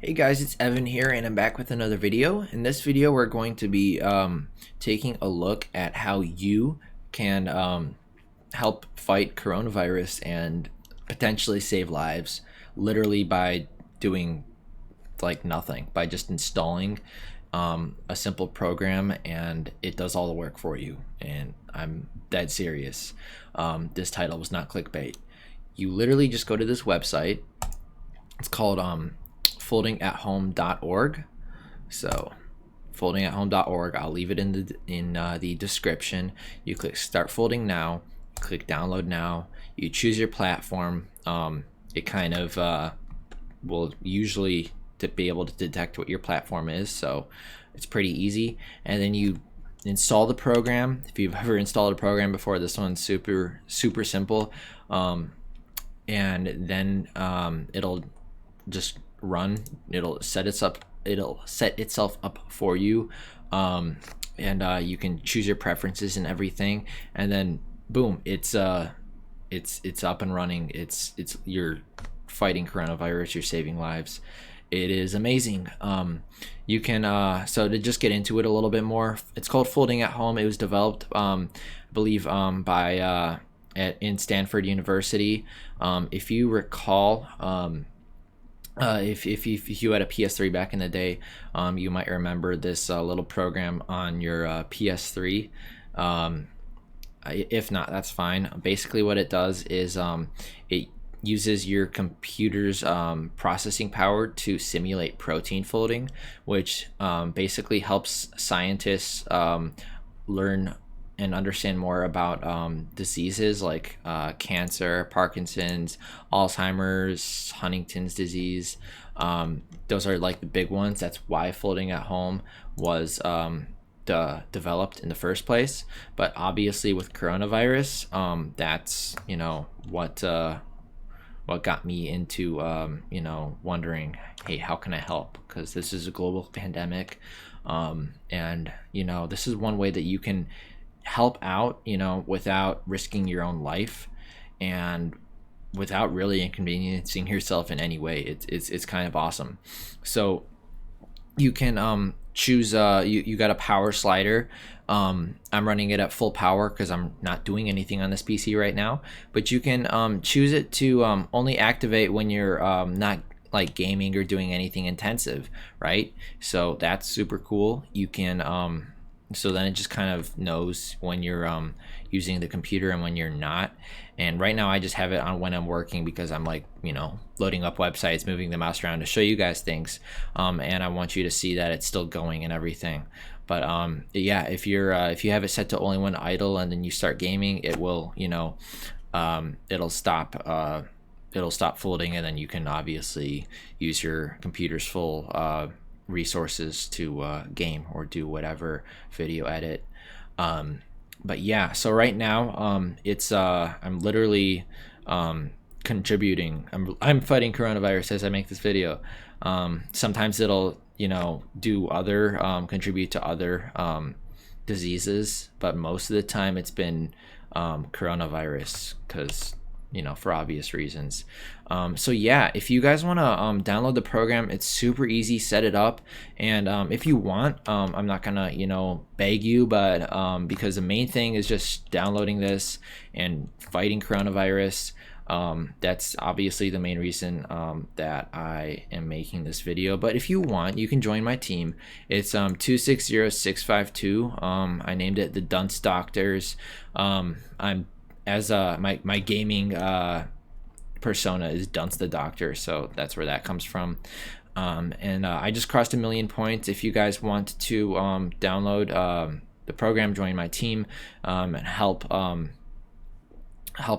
Hey guys, it's Evan here and I'm back with another video. In this video we're going to be taking a look at how you can help fight coronavirus and potentially save lives literally by doing like nothing, by just installing a simple program and it does all the work for you. And I'm dead serious. This title was not clickbait. You literally just go to this website. It's called foldingathome.org. So foldingathome.org, I'll leave it in the description. You click start folding now, click download now, you choose your platform. It kind of will usually to be able to detect what your platform is, so it's pretty easy. And then you install the program. If you've ever installed a program before, this one's super simple. And then it'll just run. It'll set itself up for you, and you can choose your preferences and everything, and then boom, it's up and running. It's you're fighting coronavirus, you're saving lives. It is amazing. You can so to just get into it a little bit more, it's called Folding at Home. It was developed I believe by in Stanford University. If you recall, if you had a PS3 back in the day, you might remember this little program on your PS3. If not, that's fine. Basically what it does is it uses your computer's processing power to simulate protein folding, which basically helps scientists learn and understand more about diseases like cancer, Parkinson's, Alzheimer's, Huntington's disease. Those are like the big ones. That's why Folding at Home was developed in the first place. But obviously with coronavirus, that's what got me into wondering, hey, how can I help? Because this is a global pandemic, and this is one way that you can help out, without risking your own life and without really inconveniencing yourself in any way. It's kind of awesome. So you can choose you got a power slider. I'm running it at full power because I'm not doing anything on this PC right now, but you can choose it to only activate when you're not like gaming or doing anything intensive, right? So that's super cool. You can so then it just kind of knows when you're using the computer and when you're not. And right now I just have it on when I'm working because I'm like loading up websites, moving the mouse around to show you guys things, and I want you to see that it's still going and everything. But yeah, if you have it set to only when idle and then you start gaming, it will it'll stop folding, and then you can obviously use your computer's full resources to game or do whatever, video edit. But yeah, so right now it's I'm literally contributing. I'm fighting coronavirus as I make this video. Sometimes it'll do other contribute to other diseases, but most of the time it's been coronavirus because for obvious reasons. So yeah, if you guys want to download the program, it's super easy. Set it up, and if you want, I'm not gonna beg you, but because the main thing is just downloading this and fighting coronavirus. That's obviously the main reason that I am making this video. But if you want, you can join my team. It's 260652. I named it TheDunceDoctors. I'm as my gaming persona is Dunce the Doctor, so that's where that comes from. And I just crossed 1 million points. If you guys want to download the program, join my team, and help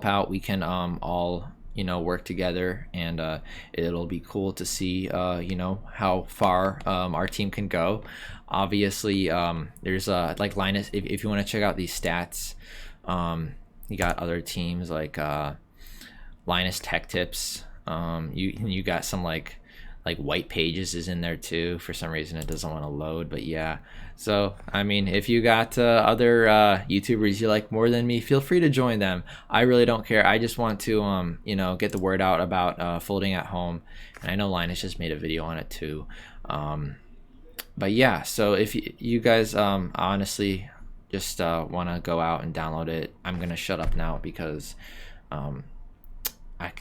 out, we can all work together, and it'll be cool to see how far our team can go. Obviously there's like Linus, if you want to check out these stats, you got other teams like Linus Tech Tips. You got some like like white pages is in there too. For some reason it doesn't want to load, but yeah. So I mean, if you got other YouTubers you like more than me, feel free to join them. I really don't care. I just want to you know, get the word out about folding at home, and I know Linus just made a video on it too. But yeah, so if you guys honestly just want to go out and download it, I'm gonna shut up now because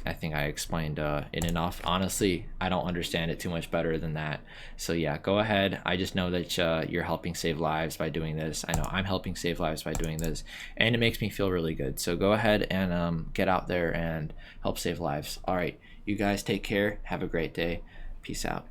I think I explained it enough. Honestly, I don't understand it too much better than that. So yeah, go ahead. I just know that you're helping save lives by doing this. I know I'm helping save lives by doing this, and it makes me feel really good. So go ahead and get out there and help save lives. All right, you guys take care. Have a great day. Peace out.